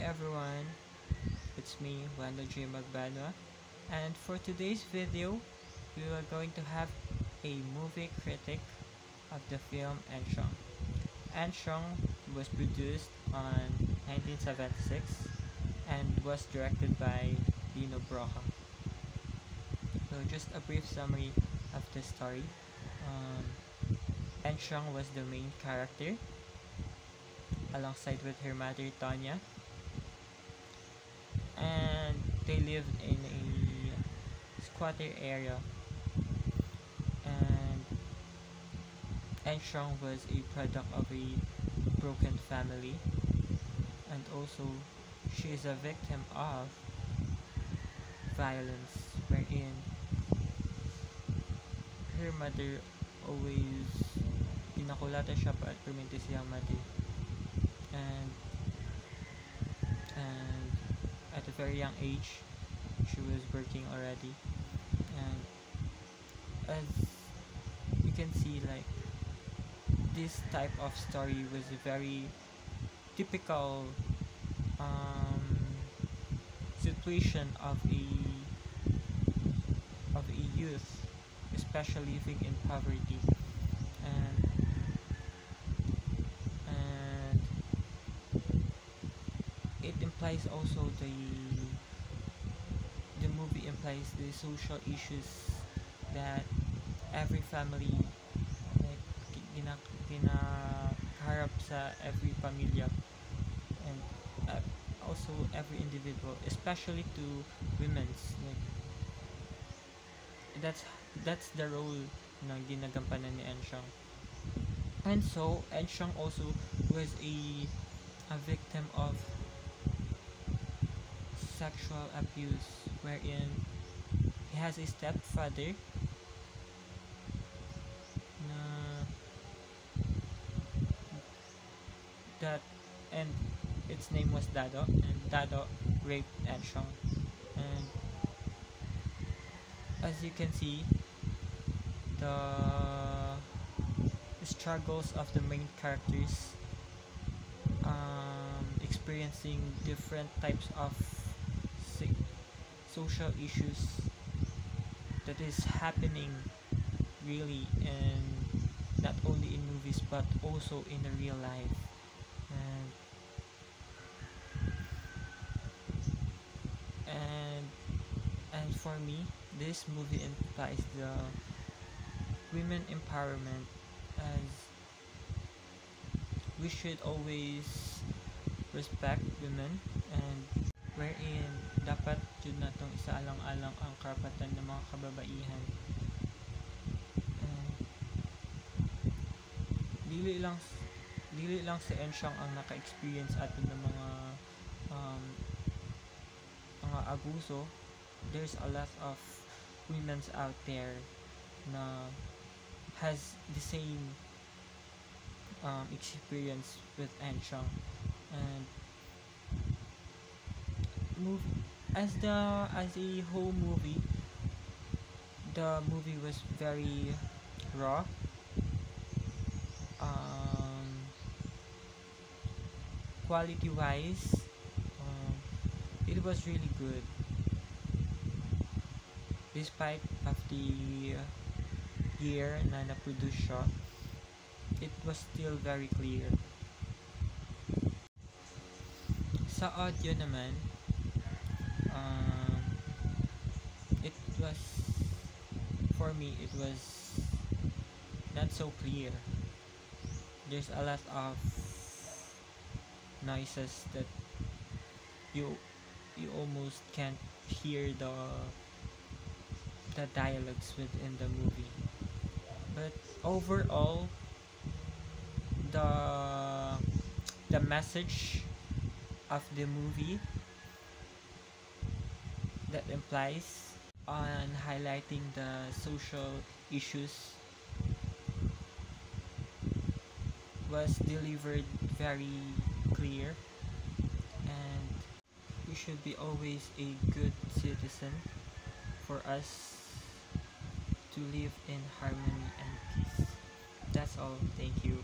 everyone, it's me, Wando J. Magbanwa, and for today's video, we are going to have a movie critic of the film Enshong. Enshong was produced on 1976 and was directed by Dino Broca. So just a brief summary of the story. Enshong was the main character alongside with her mother Tanya, and they lived in a squatter area, and Enshong was a product of a broken family, and also she is a victim of violence wherein her mother always pinakulata siya pa perminti siyang mati, and at a very young age she was working already. And as you can see, like, this type of story was a very typical situation of a youth, especially living in poverty. And it implies also the movie implies the social issues that every family, like, ginaharap sa every pamilya, and also every individual, especially to women's, like, that's the role na ginagampanan ni Enshong. And so Enshong also was a victim of sexual abuse, wherein he has a stepfather na that, and its name was Dado, and Dado raped Enshong. And as you can see, the struggles of the main characters, experiencing different types of social issues that is happening really, in not only in movies but also in the real life. And for me, this movie implies the women empowerment, as we should always respect women, and wherein dapat jud natong isaalang-alang ang karapatan ng mga kababaihan. Dili lang si Enshong ang naka-experience ato ng mga abuso. There's a lot of women out there na has the same experience with Enshong. And as a whole movie, the movie was very raw. Quality wise, it was really good, despite of the year na na-produce siya. It was still very clear. Sa audio naman, it was, for me, it was not so clear. There's a lot of noises that you almost can't hear the dialogues within the movie. But overall, the message of the movie that implies on highlighting the social issues was delivered very clear, and we should be always a good citizen for us to live in harmony and peace. That's all. Thank you.